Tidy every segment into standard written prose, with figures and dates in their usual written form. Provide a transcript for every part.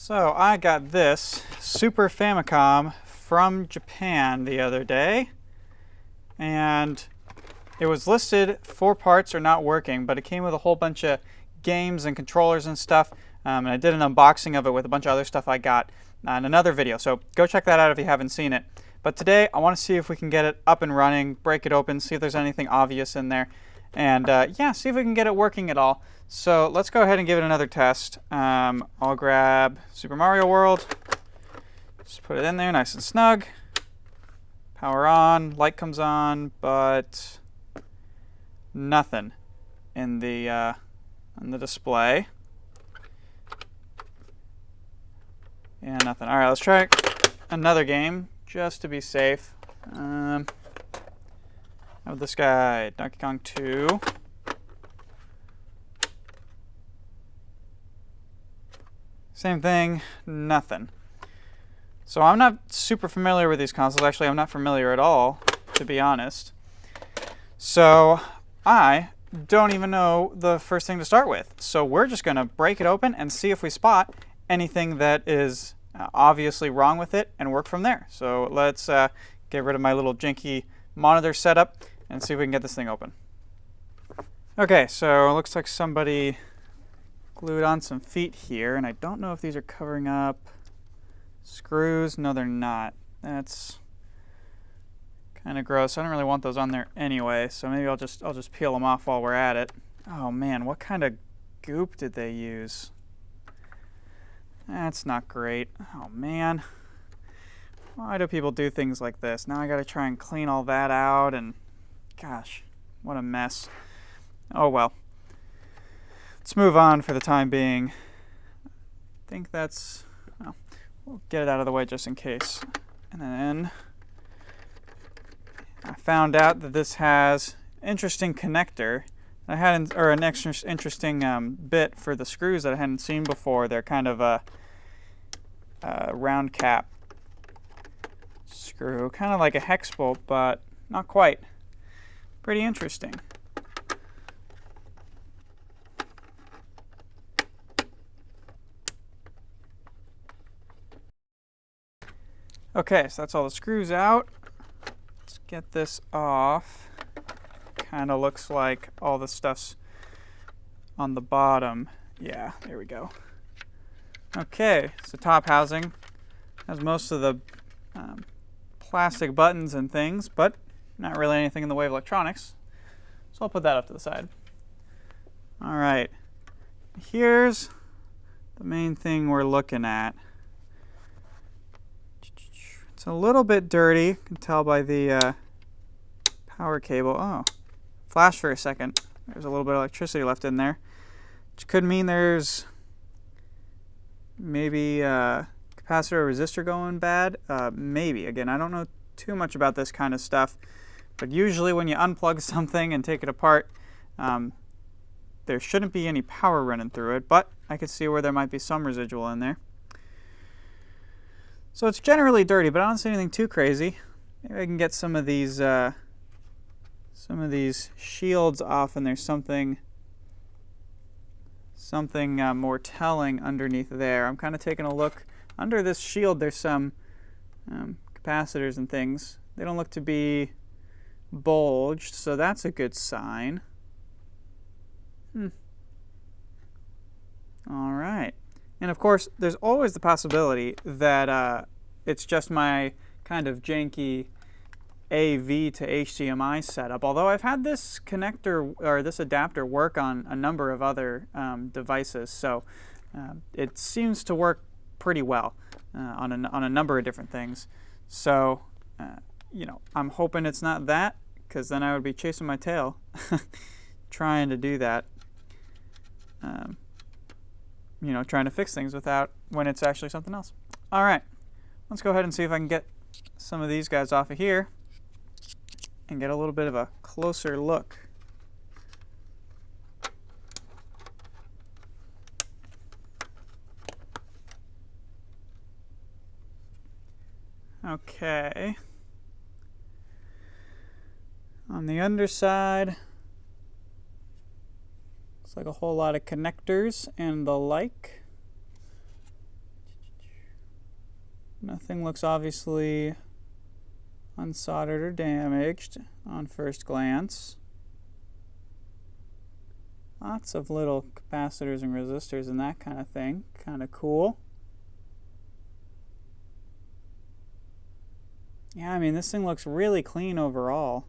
So I got this Super Famicom from Japan the other day, and it was listed 4 parts are not working, but it came with a whole bunch of games and controllers and stuff, and I did an unboxing of it with a bunch of other stuff I got in another video, so go check that out if you haven't seen it. But today I want to see if we can get it up and running, break it open, see if there's anything obvious in there, and yeah, see if we can get it working at all. So let's go ahead and give it another test. I'll grab Super Mario World, just put it in there nice and snug, power on, light comes on, but nothing in the display. Yeah, nothing. All right, let's try another game just to be safe. How about this guy, Donkey Kong 2. Same thing, nothing. So I'm not super familiar with these consoles. Actually, I'm not familiar at all, to be honest. So I don't even know the first thing to start with. So we're just going to break it open and see if we spot anything that is obviously wrong with it and work from there. So let's get rid of my little janky monitor setup and see if we can get this thing open. Okay, so it looks like somebody glued on some feet here, and I don't know if these are covering up screws. No, they're not. That's kind of gross. I don't really want those on there anyway, so maybe I'll just peel them off while we're at it. Oh man, what kind of goop did they use? That's not great. Oh man. Why do people do things like this? Now I gotta try and clean all that out, and gosh, what a mess. Oh well. Let's move on for the time being. I think that's, well, we'll get it out of the way just in case. And then I found out that this has an interesting connector. I hadn't, or an extra interesting bit for the screws that I hadn't seen before. They're kind of a round cap screw, kind of like a hex bolt, but not quite. Pretty interesting. Okay, so that's all the screws out. Let's get this off. Kind of looks like all the stuff's on the bottom. Yeah, there we go. Okay, so top housing has most of the plastic buttons and things, but not really anything in the way of electronics. So I'll put that up to the side. All right, here's the main thing we're looking at. It's a little bit dirty, you can tell by the power cable. Oh, flashed for a second. There's a little bit of electricity left in there, which could mean there's maybe a capacitor or resistor going bad. Maybe. Again, I don't know too much about this kind of stuff, but usually when you unplug something and take it apart, there shouldn't be any power running through it, but I could see where there might be some residual in there. So it's generally dirty, but I don't see anything too crazy. Maybe I can get some of these shields off, and there's something more telling underneath there. I'm kind of taking a look under this shield. There's some capacitors and things. They don't look to be bulged, so that's a good sign. All right. And of course, there's always the possibility that it's just my kind of janky AV to HDMI setup. Although I've had this connector or this adapter work on a number of other devices, so it seems to work pretty well on a number of different things. So you know, I'm hoping it's not that, because then I would be chasing my tail trying to do that. You know, trying to fix things when it's actually something else. All right, let's go ahead and see if I can get some of these guys off of here and get a little bit of a closer look. Okay. On the underside, looks like a whole lot of connectors and the like. Nothing looks obviously unsoldered or damaged on first glance. Lots of little capacitors and resistors and that kind of thing. Kind of cool. Yeah, I mean, this thing looks really clean overall.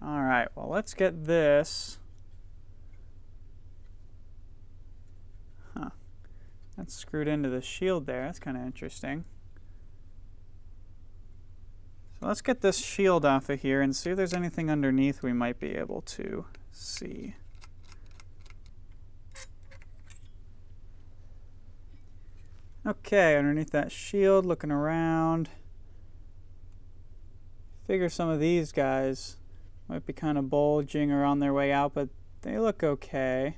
Alright, well, let's get this. Huh. That's screwed into the shield there. That's kind of interesting. So let's get this shield off of here and see if there's anything underneath we might be able to see. Okay, underneath that shield, looking around. Figure some of these guys might be kind of bulging or on their way out, but they look okay.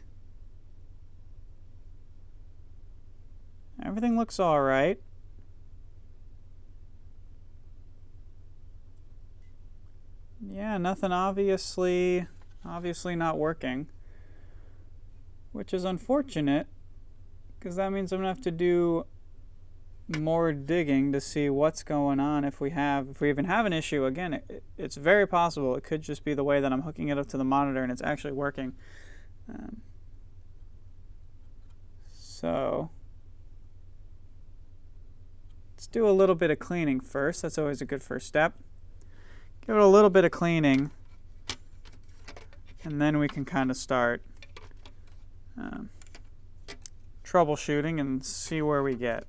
Everything looks all right. Yeah, nothing obviously not working, which is unfortunate because that means I'm gonna have to do more digging to see what's going on if we even have an issue. Again, it's very possible it could just be the way that I'm hooking it up to the monitor and it's actually working. So let's do a little bit of cleaning first. That's always a good first step. Give it a little bit of cleaning and then we can kind of start troubleshooting and see where we get.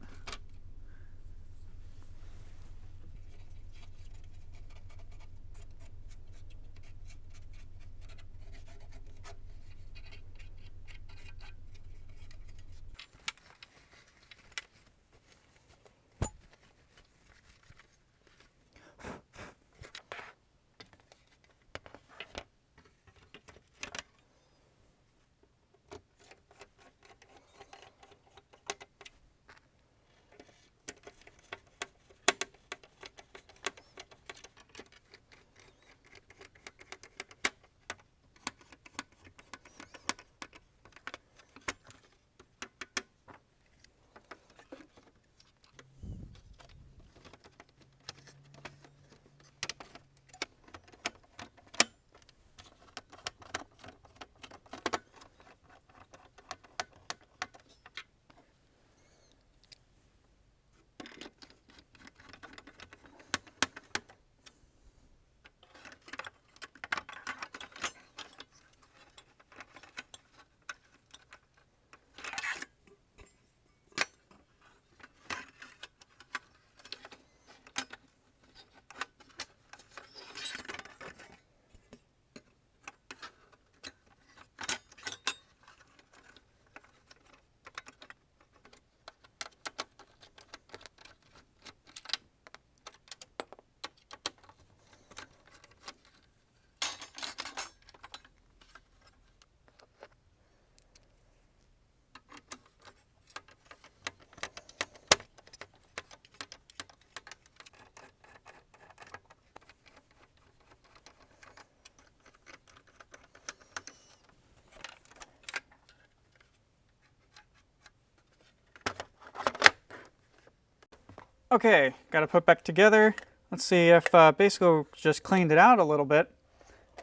Okay, got to put back together. Let's see if basically just cleaned it out a little bit.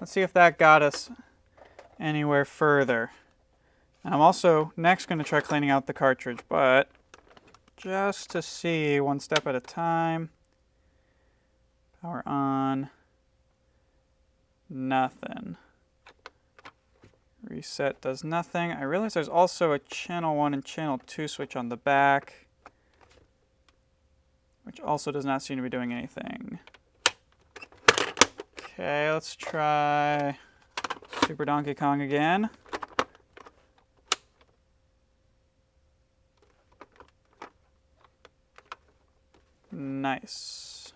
Let's see if that got us anywhere further. And I'm also next going to try cleaning out the cartridge, but just to see one step at a time. Power on. Nothing. Reset does nothing. I realize there's also a channel 1 and channel 2 switch on the back, which also does not seem to be doing anything. Okay, let's try Super Donkey Kong again. Nice.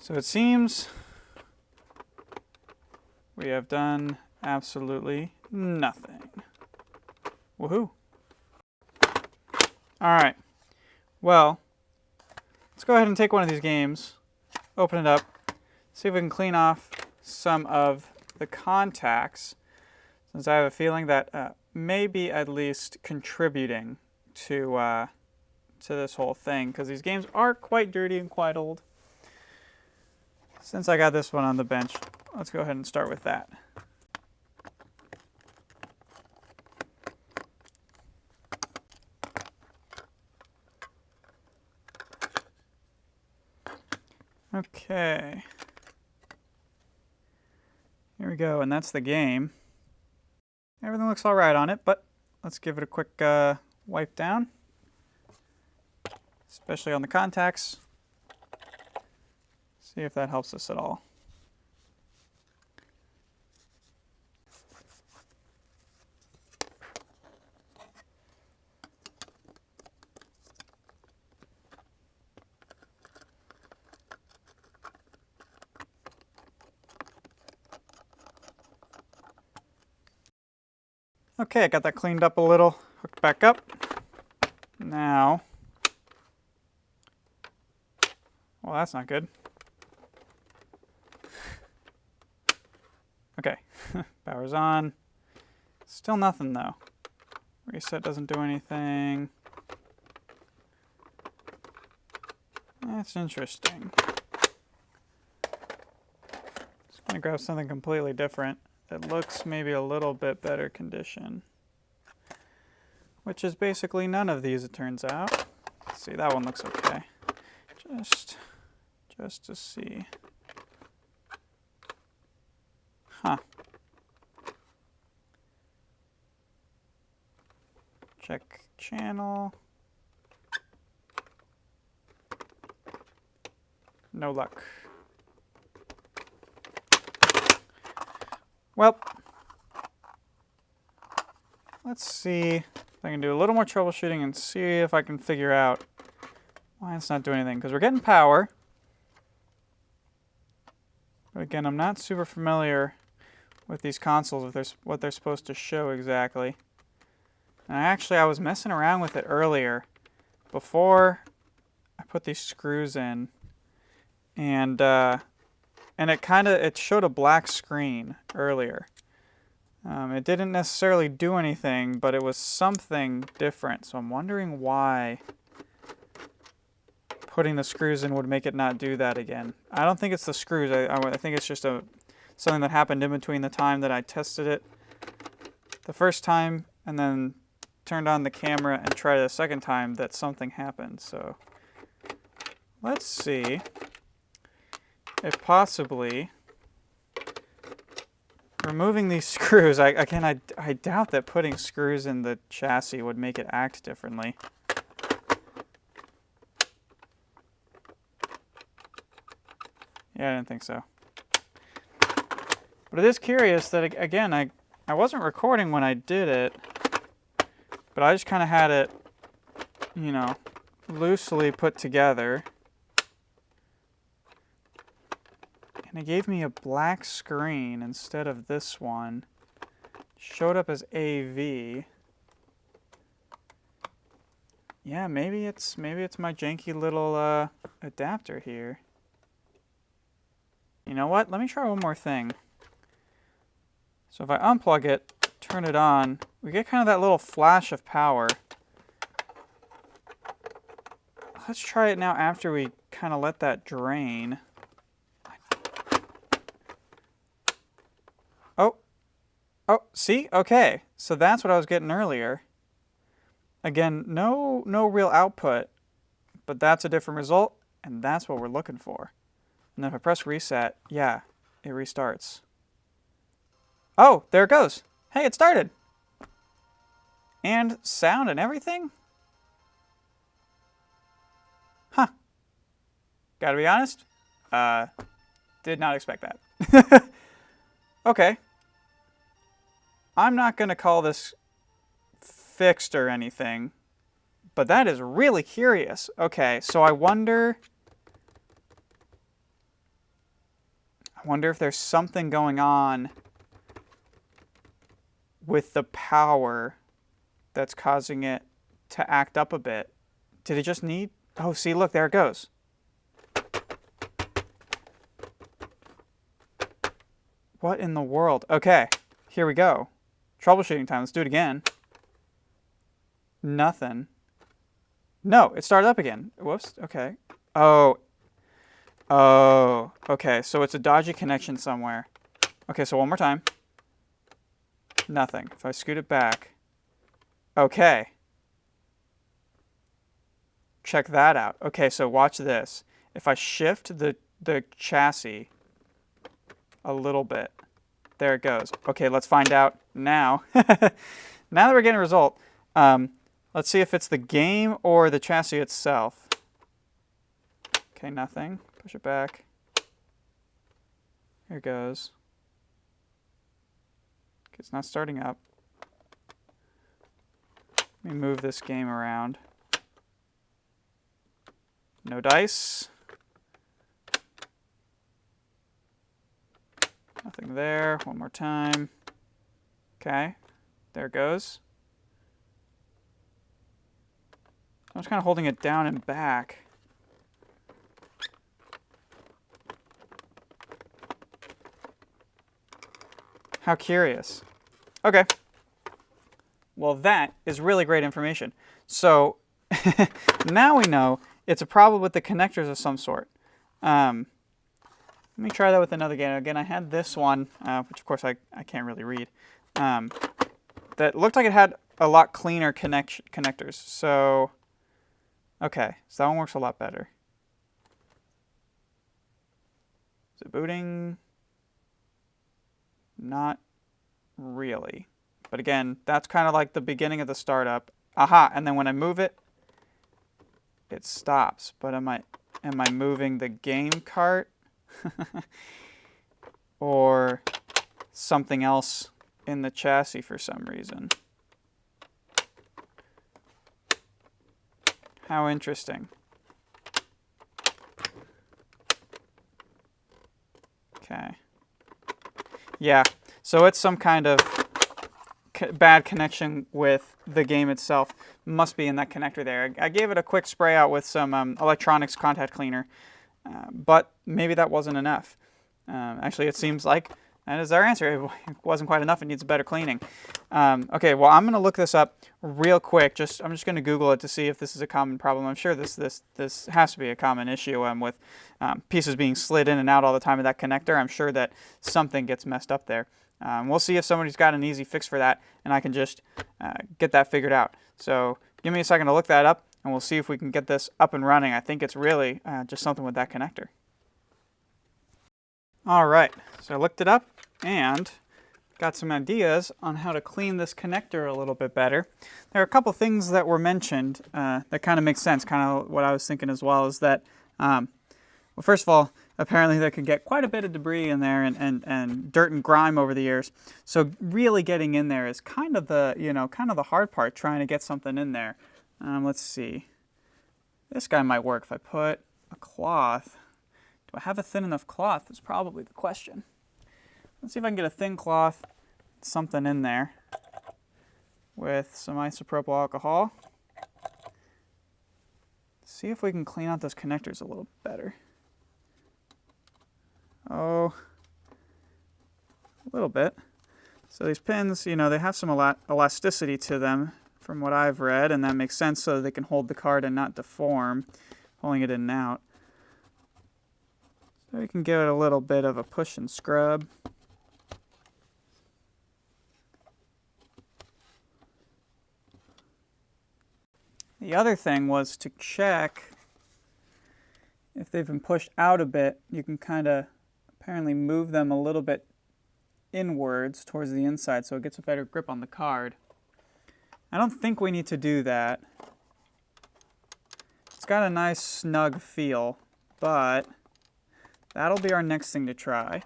So it seems we have done absolutely nothing. Woohoo. Alright. Well, let's go ahead and take one of these games, open it up, see if we can clean off some of the contacts, since I have a feeling that may be at least contributing to this whole thing, because these games are quite dirty and quite old. Since I got this one on the bench, let's go ahead and start with that. Okay. Here we go, and that's the game. Everything looks all right on it, but let's give it a quick wipe down, especially on the contacts. See if that helps us at all. Okay, I got that cleaned up a little, hooked back up. Now, well, that's not good. Okay, power's on. Still nothing though. Reset doesn't do anything. That's interesting. Just gonna grab something completely different that looks maybe a little bit better condition. Which is basically none of these, it turns out. Let's see, that one looks okay. Just to see. Huh. Check channel. No luck. Well, let's see if I can do a little more troubleshooting and see if I can figure out why it's not doing anything. Because we're getting power. But again, I'm not super familiar with these consoles, if what they're supposed to show exactly. And I was messing around with it earlier before I put these screws in. And it showed a black screen earlier. It didn't necessarily do anything, but it was something different. So I'm wondering why putting the screws in would make it not do that again. I don't think it's the screws. I think it's just something that happened in between the time that I tested it the first time and then turned on the camera and tried it a second time that something happened. So let's see if possibly removing these screws, I doubt that putting screws in the chassis would make it act differently. Yeah, I didn't think so. But it is curious that, again, I wasn't recording when I did it, but I just kind of had it, you know, loosely put together. And it gave me a black screen instead of this one. Showed up as AV. Yeah, maybe it's my janky little adapter here. You know what? Let me try one more thing. So if I unplug it, turn it on, we get kind of that little flash of power. Let's try it now after we kind of let that drain. Oh, see? Okay. So that's what I was getting earlier. Again, no real output, but that's a different result, and that's what we're looking for. And then if I press reset, yeah, it restarts. Oh, there it goes. Hey, it started. And sound and everything? Huh. Gotta be honest, did not expect that. Okay. I'm not going to call this fixed or anything, but that is really curious. Okay, so I wonder if there's something going on with the power that's causing it to act up a bit. Did it just need... Oh, see, look, there it goes. What in the world? Okay, here we go. Troubleshooting time. Let's do it again. Nothing. No, it started up again. Whoops. Okay. Oh. Oh. Okay, so it's a dodgy connection somewhere. Okay, so one more time. Nothing. If I scoot it back. Okay. Check that out. Okay, so watch this. If I shift the chassis a little bit, there it goes. Okay, let's find out now. Now that we're getting a result, let's see if it's the game or the chassis itself. Okay, nothing. Push it back. Here it goes. Okay, it's not starting up. Let me move this game around. No dice. Nothing there. One more time. Okay, there it goes. I'm just kind of holding it down and back. How curious. Okay. Well, that is really great information. So now we know it's a problem with the connectors of some sort. Let me try that with another game. Again, I had this one, which of course I can't really read, that looked like it had a lot cleaner connectors. So, okay, so that one works a lot better. Is it booting? Not really. But again, that's kind of like the beginning of the startup. Aha, and then when I move it, it stops. But am I moving the game cart? Or something else in the chassis for some reason? How interesting. Okay. Yeah, so it's some kind of bad connection with the game itself. Must be in that connector there. I gave it a quick spray out with some electronics contact cleaner, but maybe that wasn't enough. Actually, it seems like that is our answer. It wasn't quite enough. It needs better cleaning. Okay, well, I'm going to look this up real quick. I'm just going to Google it to see if this is a common problem. I'm sure this has to be a common issue with pieces being slid in and out all the time of that connector. I'm sure that something gets messed up there. We'll see if somebody's got an easy fix for that, and I can just get that figured out. So give me a second to look that up, and we'll see if we can get this up and running. I think it's really just something with that connector. All right, so I looked it up and got some ideas on how to clean this connector a little bit better. There are a couple things that were mentioned that kind of make sense. Kind of what I was thinking as well is that, well, first of all, apparently there could get quite a bit of debris in there and dirt and grime over the years. So really getting in there is kind of the hard part, trying to get something in there. Let's see. This guy might work if I put a cloth. Do I have a thin enough cloth? That's probably the question. Let's see if I can get a thin cloth, something in there with some isopropyl alcohol. See if we can clean out those connectors a little better. Oh, a little bit. So these pins, they have some elasticity to them from what I've read, and that makes sense so they can hold the card and not deform, pulling it in and out. So we can give it a little bit of a push and scrub. The other thing was to check if they've been pushed out a bit. You can kind of apparently move them a little bit inwards towards the inside so it gets a better grip on the card. I don't think we need to do that. It's got a nice snug feel, but that'll be our next thing to try.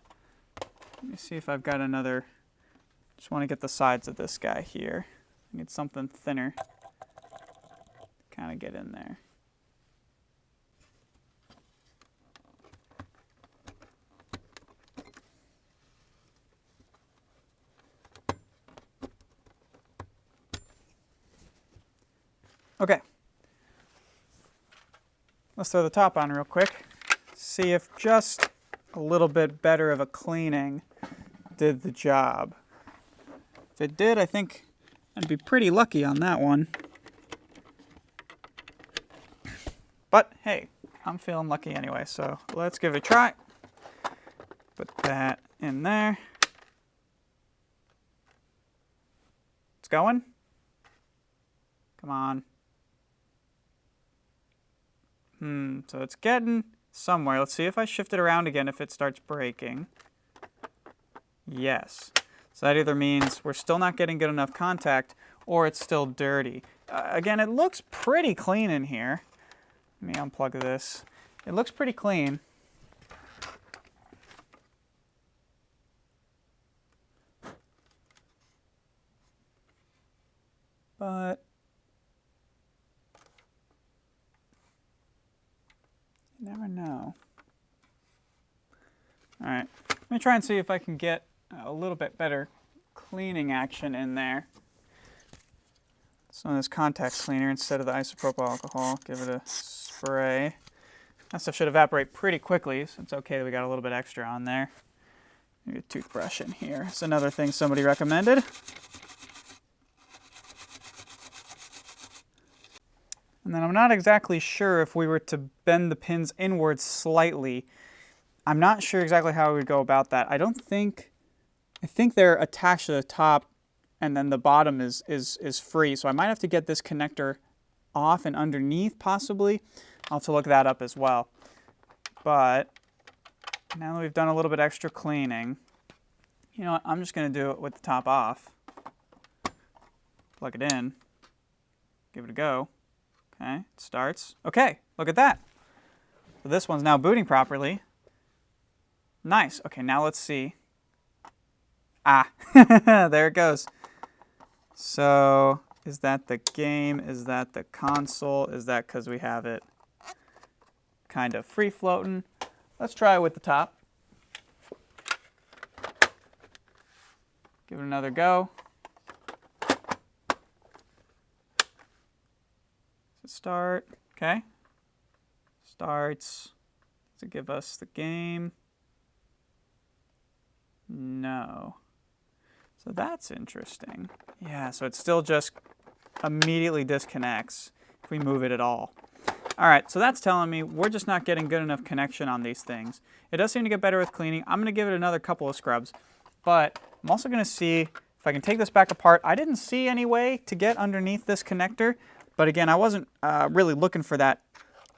Let me see if I've got another. Just want to get the sides of this guy here. I need something thinner. Kind of get in there. Okay. Let's throw the top on real quick. See if just a little bit better of a cleaning did the job. If it did, I think I'd be pretty lucky on that one. But hey, I'm feeling lucky anyway, so let's give it a try. Put that in there. It's going. Come on. So it's getting somewhere. Let's see if I shift it around again if it starts breaking. Yes. So that either means we're still not getting good enough contact or it's still dirty. Again, it looks pretty clean in here. Let me unplug this. It looks pretty clean. But you never know. All right, let me try and see if I can get a little bit better cleaning action in there. Some of this contact cleaner instead of the isopropyl alcohol. Give it a spray. That stuff should evaporate pretty quickly, so it's okay that we got a little bit extra on there. Maybe a toothbrush in here. It's another thing somebody recommended. And then I'm not exactly sure if we were to bend the pins inwards slightly. I'm not sure exactly how we would go about that. I think they're attached to the top and then the bottom is free. So I might have to get this connector off and underneath possibly. I'll have to look that up as well. But now that we've done a little bit extra cleaning, you know what, I'm just gonna do it with the top off. Plug it in, give it a go. Okay, it starts. Okay, look at that. So this one's now booting properly. Nice. Okay, now let's see. Ah, there it goes. So is that the game? Is that the console? Is that because we have it kind of free floating? Let's try it with the top. Give it another go. Start. Okay. Starts. Does it give us the game? No. So that's interesting. Yeah, so it still just immediately disconnects if we move it at all. All right, so that's telling me we're just not getting good enough connection on these things. It does seem to get better with cleaning. I'm going to give it another couple of scrubs, but I'm also going to see if I can take this back apart. I didn't see any way to get underneath this connector, but again, I wasn't really looking for that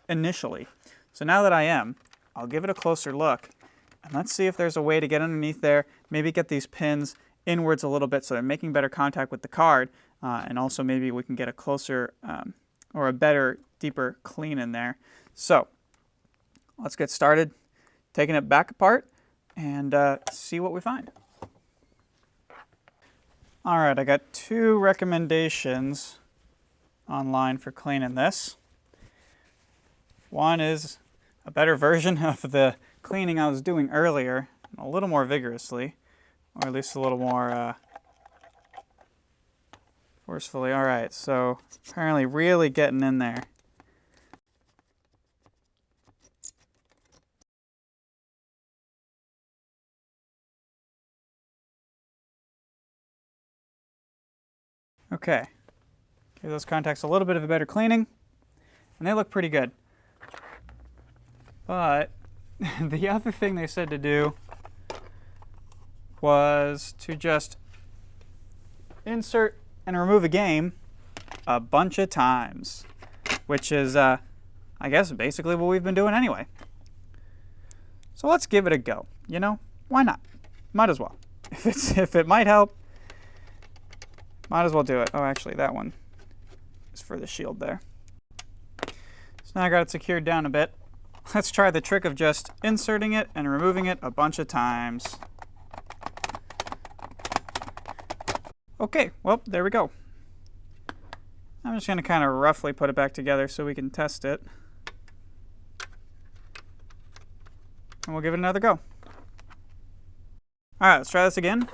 initially. So now that I am, I'll give it a closer look. And let's see if there's a way to get underneath there, maybe get these pins inwards a little bit so they're making better contact with the card. And also maybe we can get a closer or a better, deeper clean in there. So let's get started taking it back apart and see what we find. All right, I got 2 recommendations online for cleaning this. One is a better version of the cleaning I was doing earlier, a little more vigorously, or at least a little more forcefully. All right, so apparently really getting in there. Okay, give those contacts a little bit of a better cleaning, and they look pretty good. But the other thing they said to do was to just insert and remove a game a bunch of times, which is, I guess, basically what we've been doing anyway. So let's give it a go. You know, why not? Might as well. If it might help, might as well do it. Oh, actually, that one is for the shield there. So now I got it secured down a bit. Let's try the trick of just inserting it and removing it a bunch of times. Okay, well, there we go. I'm just going to kind of roughly put it back together so we can test it. And we'll give it another go. All right, let's try this again.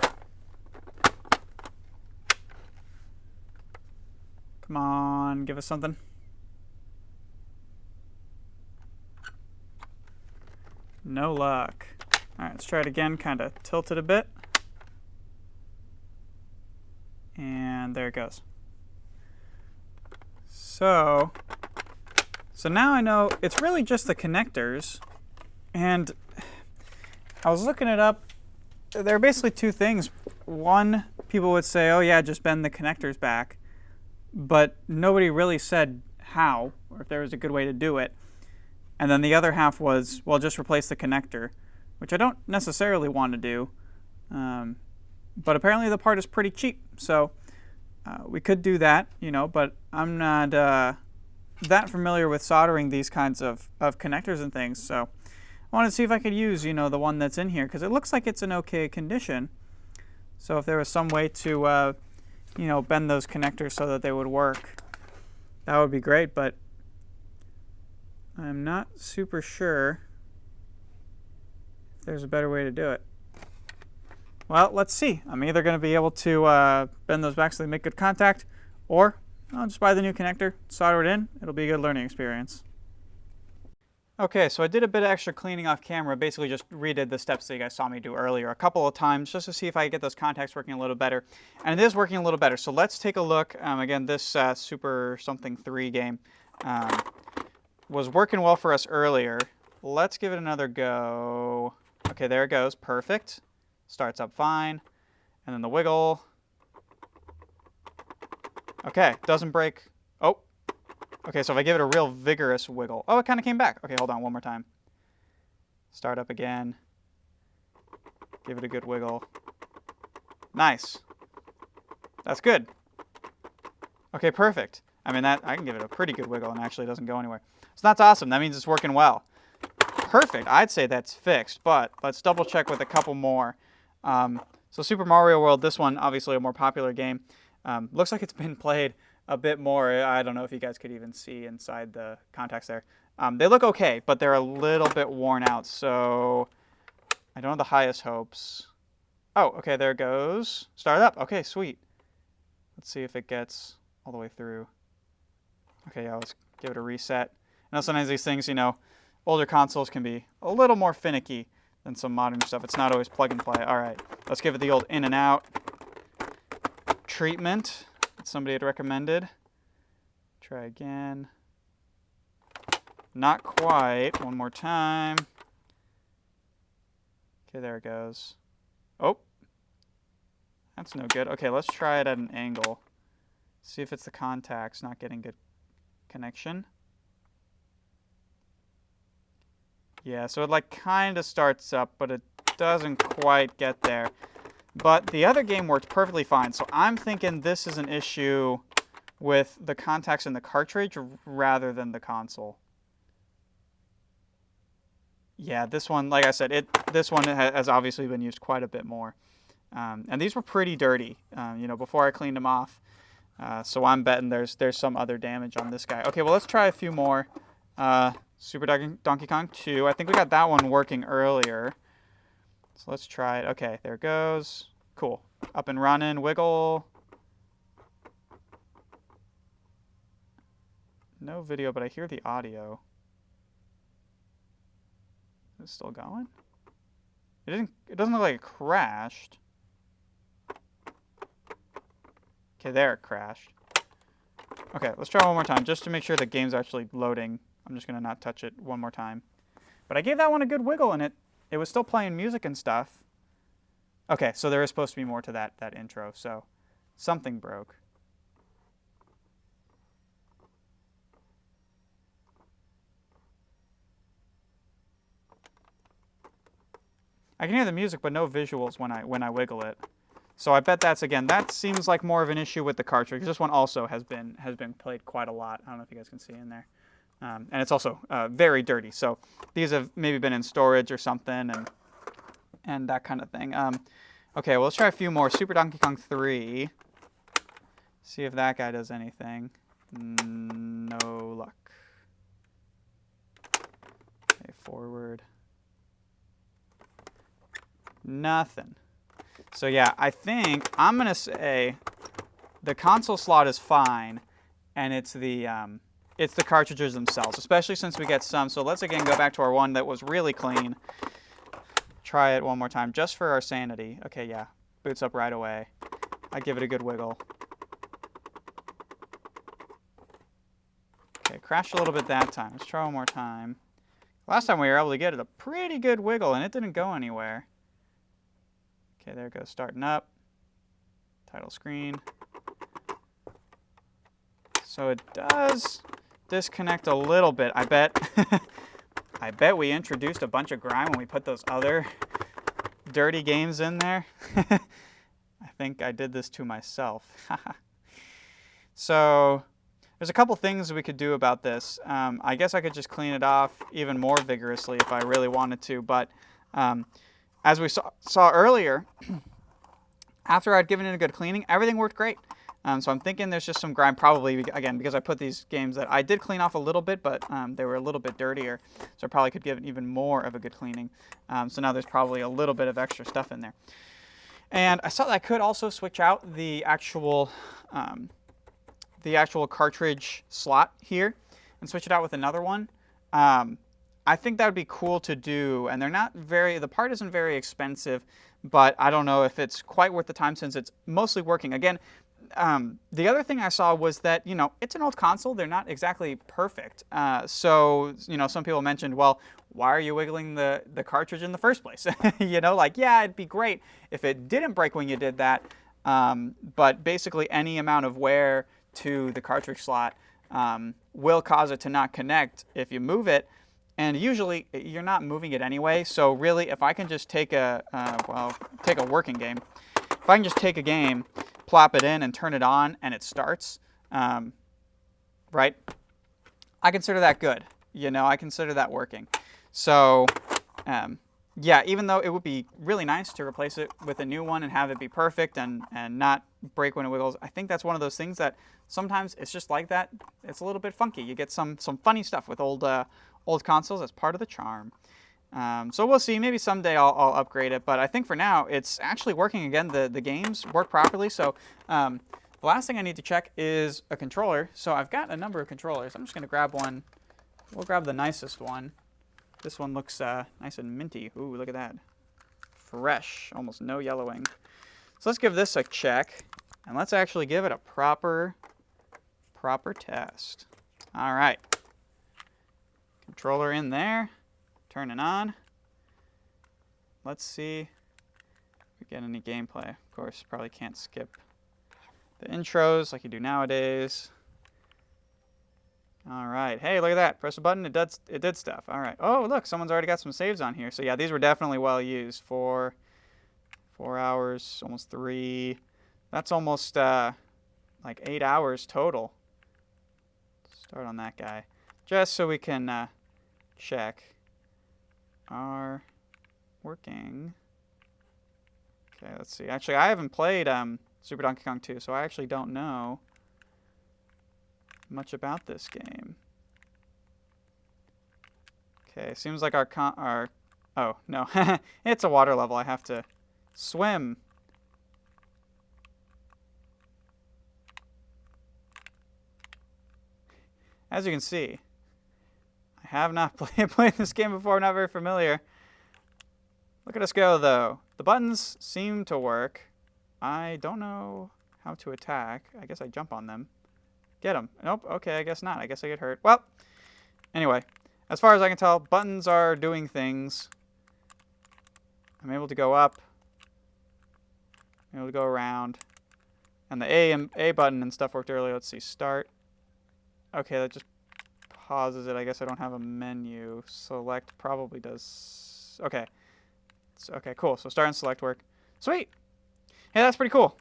Come on, give us something. No luck. All right, let's try it again, kind of tilt it a bit. And there it goes. So now I know it's really just the connectors. And I was looking it up. There are basically two things. One, people would say, oh yeah, just bend the connectors back. But nobody really said how, or if there was a good way to do it. And then the other half was, well, just replace the connector, which I don't necessarily want to do. But apparently the part is pretty cheap. So we could do that, you know, but I'm not that familiar with soldering these kinds of connectors and things. So I wanted to see if I could use, you know, the one that's in here, because it looks like it's in okay condition. So if there was some way to, you know, bend those connectors so that they would work, that would be great. But I'm not super sure if there's a better way to do it. Well, let's see. I'm either going to be able to bend those back so they make good contact, or I'll just buy the new connector, solder it in. It'll be a good learning experience. Okay, so I did a bit of extra cleaning off camera, basically just redid the steps that you guys saw me do earlier a couple of times just to see if I could get those contacts working a little better. And it is working a little better, so let's take a look. Again, this Super something 3 game was working well for us earlier. Let's give it another go. Okay, there it goes, perfect. Starts up fine, and then the wiggle. Okay, doesn't break. Oh, okay, so if I give it a real vigorous wiggle. Oh, it kind of came back. Okay, hold on, one more time. Start up again. Give it a good wiggle. Nice. That's good. Okay, perfect. I mean, that I can give it a pretty good wiggle and actually it doesn't go anywhere. So that's awesome. That means it's working well. Perfect. I'd say that's fixed, but let's double check with a couple more. So Super Mario World, this one, obviously a more popular game. Looks like it's been played a bit more. I don't know if you guys could even see inside the contacts there. They look okay, but they're a little bit worn out, so I don't have the highest hopes. Oh, okay, there it goes. Start it up. Okay, sweet. Let's see if it gets all the way through. Okay, yeah, let's give it a reset. I know sometimes these things, you know, older consoles can be a little more finicky than some modern stuff. It's not always plug and play. All right, let's give it the old in and out treatment that somebody had recommended. Try again. Not quite. One more time. Okay, there it goes. Oh, that's no good. Okay, let's try it at an angle. See if it's the contacts not getting good connection. Yeah, so it like kind of starts up, but it doesn't quite get there. But the other game worked perfectly fine, so I'm thinking this is an issue with the contacts in the cartridge rather than the console. Yeah, this one, like I said, this one has obviously been used quite a bit more. And these were pretty dirty, you know, before I cleaned them off. So I'm betting there's some other damage on this guy. Okay, well, let's try a few more. Super Donkey Kong 2. I think we got that one working earlier. So let's try it. Okay, there it goes. Cool. Up and running. Wiggle. No video, but I hear the audio. Is it still going? It doesn't look like it crashed. Okay, there it crashed. Okay, let's try one more time just to make sure the game's actually loading. I'm just going to not touch it one more time. But I gave that one a good wiggle, and it was still playing music and stuff. Okay, so there is supposed to be more to that intro, so something broke. I can hear the music, but no visuals when I wiggle it. So I bet that's, again, that seems like more of an issue with the cartridge. This one also has been played quite a lot. I don't know if you guys can see in there. And it's also very dirty. So these have maybe been in storage or something and that kind of thing. Okay, well, let's try a few more. Super Donkey Kong 3. See if that guy does anything. No luck. Okay, forward. Nothing. So yeah, I think I'm going to say the console slot is fine, and it's the cartridges themselves, especially since we get some. So let's again go back to our one that was really clean. Try it one more time just for our sanity. Okay, yeah, boots up right away. I give it a good wiggle. Okay, crashed a little bit that time. Let's try one more time. Last time we were able to get it a pretty good wiggle, and it didn't go anywhere. Okay, there it goes, starting up. Title screen. So it does disconnect a little bit. I bet I bet we introduced a bunch of grime when we put those other dirty games in there. I think I did this to myself. So there's a couple things we could do about this. I guess I could just clean it off even more vigorously if I really wanted to, but as we saw earlier, after I'd given it a good cleaning, everything worked great. So I'm thinking there's just some grime, probably, again, because I put these games that I did clean off a little bit, but they were a little bit dirtier, so I probably could give it even more of a good cleaning. So now there's probably a little bit of extra stuff in there. And I saw that I could also switch out the actual cartridge slot here and switch it out with another one. I think that would be cool to do, and the part isn't very expensive, but I don't know if it's quite worth the time since it's mostly working. Again, the other thing I saw was that, it's an old console. They're not exactly perfect. So, some people mentioned, well, why are you wiggling the cartridge in the first place? Yeah, it'd be great if it didn't break when you did that. But basically any amount of wear to the cartridge slot will cause it to not connect if you move it. And usually you're not moving it anyway. So really, if I can just take a working game, if I can just take a game, plop it in and turn it on and it starts, right? I consider that good. I consider that working. So, yeah, even though it would be really nice to replace it with a new one and have it be perfect and not break when it wiggles, I think that's one of those things that sometimes it's just like that. It's a little bit funky. You get some funny stuff with old consoles. That's part of the charm. So we'll see. Maybe someday I'll upgrade it. But I think for now, it's actually working again. The games work properly. So the last thing I need to check is a controller. So I've got a number of controllers. I'm just going to grab one. We'll grab the nicest one. This one looks nice and minty. Ooh, look at that. Fresh. Almost no yellowing. So let's give this a check. And let's actually give it a proper test. All right. Controller in there. Turn it on. Let's see if we get any gameplay. Of course, probably can't skip the intros like you do nowadays. All right. Hey, look at that. Press a button. It did stuff. All right. Oh, look, someone's already got some saves on here. So yeah, these were definitely well used. 4 hours, almost 3. That's almost like 8 hours total. Start on that guy, just so we can check. Are working. Okay, let's see. Actually, I haven't played Super Donkey Kong 2, so I actually don't know much about this game. Okay, seems like our oh, no. It's a water level. I have to swim. As you can see, I have not played this game before. I'm not very familiar. Look at us go, though. The buttons seem to work. I don't know how to attack. I guess I jump on them. Get them. Nope. Okay, I guess not. I guess I get hurt. Well, anyway, as far as I can tell, buttons are doing things. I'm able to go up. I'm able to go around. And the A button and stuff worked earlier. Let's see. Start. Okay, that just pauses it. I guess I don't have a menu. Select probably does. Okay. Okay, cool. So start and select work. Sweet. Hey, that's pretty cool.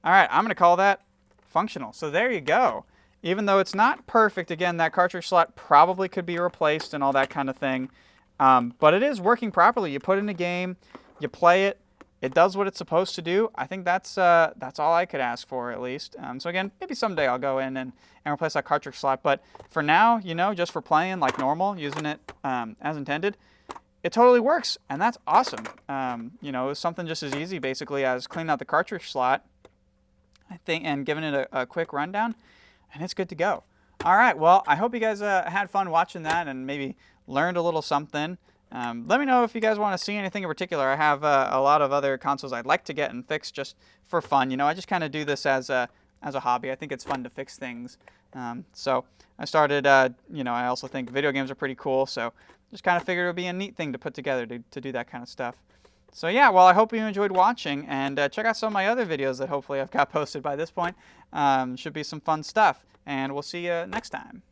All right, I'm going to call that functional. So there you go. Even though it's not perfect, again, that cartridge slot probably could be replaced and all that kind of thing. But it is working properly. You put in a game, you play it, it does what it's supposed to do. I think that's all I could ask for, at least. So again, maybe someday I'll go in and replace that cartridge slot. But for now, just for playing like normal, using it as intended, it totally works, and that's awesome. It's something just as easy, basically, as cleaning out the cartridge slot, I think, and giving it a quick rundown, and it's good to go. All right, well, I hope you guys had fun watching that and maybe learned a little something. Let me know if you guys want to see anything in particular. I have a lot of other consoles I'd like to get and fix just for fun. You know, I just kind of do this as a hobby. I think it's fun to fix things. So I started, you know, I also think video games are pretty cool. So just kind of figured it would be a neat thing to put together to do that kind of stuff. So yeah, well, I hope you enjoyed watching, and check out some of my other videos that hopefully I've got posted by this point. Should be some fun stuff, and we'll see you next time.